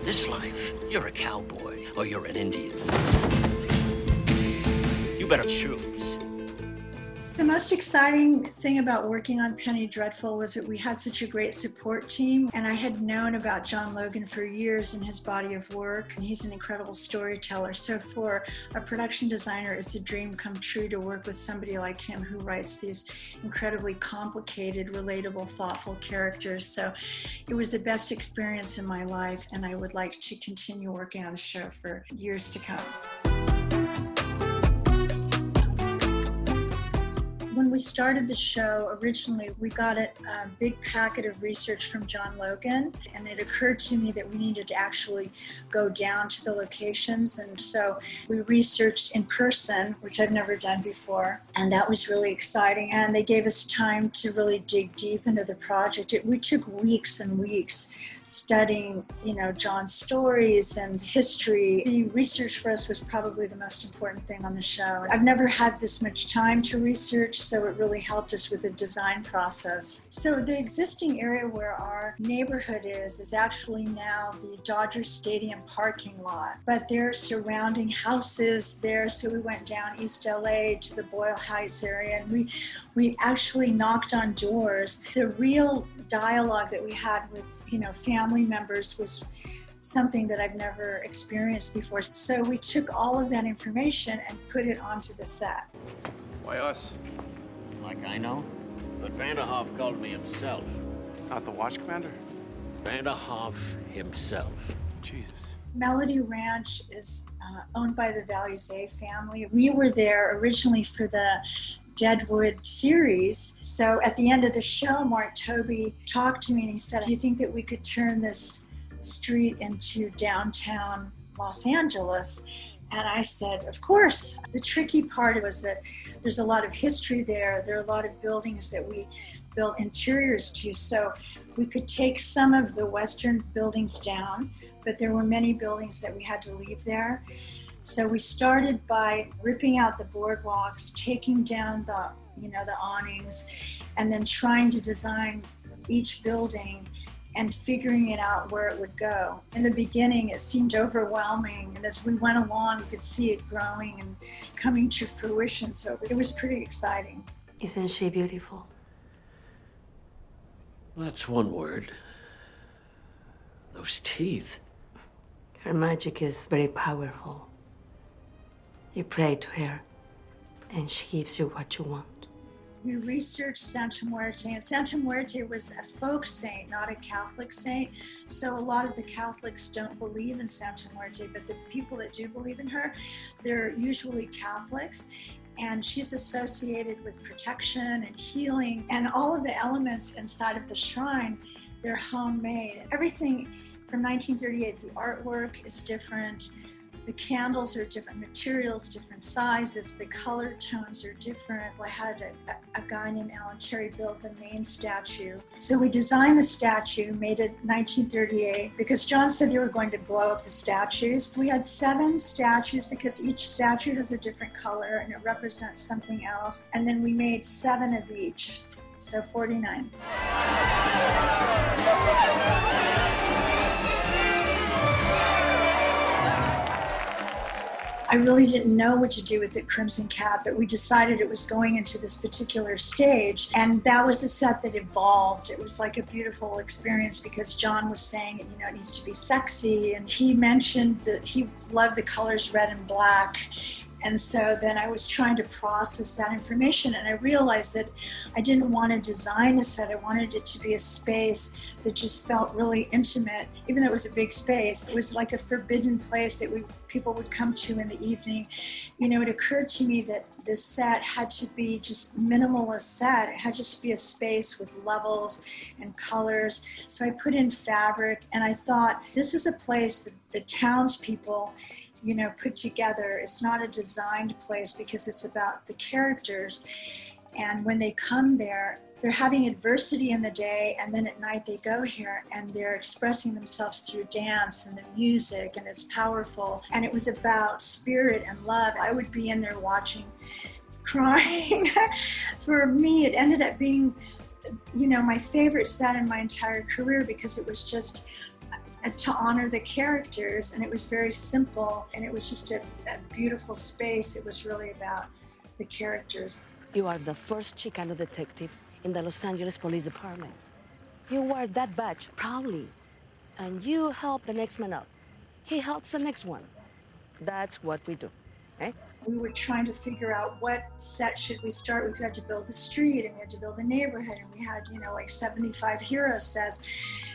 this life, you're a cowboy or you're an Indian. You better choose. The most exciting thing about working on Penny Dreadful was that we had such a great support team, and I had known about John Logan for years in his body of work, and he's an incredible storyteller. So for a production designer, it's a dream come true to work with somebody like him who writes these incredibly complicated, relatable, thoughtful characters. So it was the best experience in my life, and I would like to continue working on the show for years to come. When we started the show, originally we got a big packet of research from John Logan, and it occurred to me that we needed to actually go down to the locations, and so we researched in person, which I've never done before, and that was really exciting. And they gave us time to really dig deep into the project. We took weeks and weeks studying, John's stories and history. The research for us was probably the most important thing on the show. I've never had this much time to research, so it really helped us with the design process. So the existing area where our neighborhood is actually now the Dodger Stadium parking lot, but there are surrounding houses there. So we went down East LA to the Boyle Heights area, and we actually knocked on doors. The real dialogue that we had with, family members was something that I've never experienced before. So we took all of that information and put it onto the set. Why us? Like I know, but Vanderhoff called me himself. Not the watch commander? Vanderhoff himself. Jesus. Melody Ranch is owned by the Valier family. We were there originally for the Deadwood series. So at the end of the show, Mark Tobey talked to me and he said, "Do you think that we could turn this street into downtown Los Angeles?" And I said, of course. The tricky part was that there's a lot of history there. There are a lot of buildings that we built interiors to. So we could take some of the Western buildings down, but there were many buildings that we had to leave there. So we started by ripping out the boardwalks, taking down the awnings, and then trying to design each building and figuring it out where it would go. In the beginning, it seemed overwhelming, and as we went along, we could see it growing and coming to fruition, so it was pretty exciting. Isn't she beautiful? That's one word. Those teeth. Her magic is very powerful. You pray to her, and she gives you what you want. We researched Santa Muerte, and Santa Muerte was a folk saint, not a Catholic saint. So a lot of the Catholics don't believe in Santa Muerte, but the people that do believe in her, they're usually Catholics. And she's associated with protection and healing, and all of the elements inside of the shrine, they're homemade. Everything from 1938, the artwork is different. The candles are different materials, different sizes. The color tones are different. I had a guy named Alan Terry build the main statue. So we designed the statue, made it 1938, because John said they were going to blow up the statues. We had 7 statues because each statue has a different color and it represents something else. And then we made 7 of each, so 49. I really didn't know what to do with the Crimson Cat, but we decided it was going into this particular stage, and that was a set that evolved. It was like a beautiful experience because John was saying, it needs to be sexy, and he mentioned that he loved the colors red and black. And so then I was trying to process that information, and I realized that I didn't want to design a set. I wanted it to be a space that just felt really intimate. Even though it was a big space, it was like a forbidden place that people would come to in the evening. It occurred to me that this set had to be just minimalist set. It had to just be a space with levels and colors. So I put in fabric, and I thought, this is a place that the townspeople put together. It's not a designed place because it's about the characters. And when they come there, they're having adversity in the day, and then at night they go here and they're expressing themselves through dance and the music, and it's powerful. And it was about spirit and love. I would be in there watching, crying. For me, it ended up being, my favorite set in my entire career because it was just to honor the characters, and it was very simple, and it was just a beautiful space. It was really about the characters. You are the first Chicano detective in the Los Angeles Police Department. You wear that badge proudly, and you help the next man up. He helps the next one. That's what we do, eh? We were trying to figure out what set should we start with. We had to build the street, and we had to build the neighborhood, and we had, like 75 hero sets.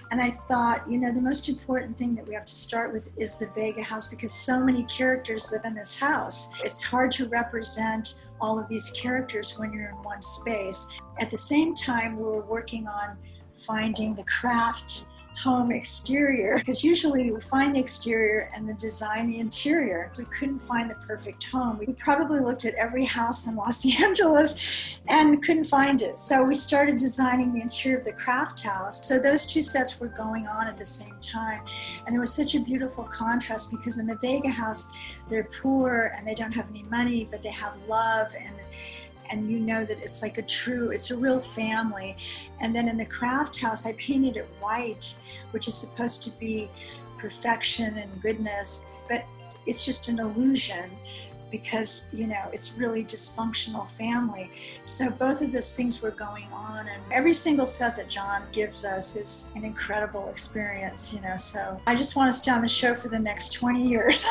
And I thought, the most important thing that we have to start with is the Vega house, because so many characters live in this house. It's hard to represent all of these characters when you're in one space. At the same time, we were working on finding the craft home exterior, because usually we find the exterior and then design the interior. We couldn't find the perfect home. We probably looked at every house in Los Angeles and couldn't find it. So we started designing the interior of the craft house. So those two sets were going on at the same time. And it was such a beautiful contrast, because in the Vega house, they're poor and they don't have any money, but they have love, and you know that it's like it's a real family. And then in the craft house, I painted it white, which is supposed to be perfection and goodness, but it's just an illusion, because, it's really dysfunctional family. So both of those things were going on, and every single set that John gives us is an incredible experience, so I just want to stay on the show for the next 20 years.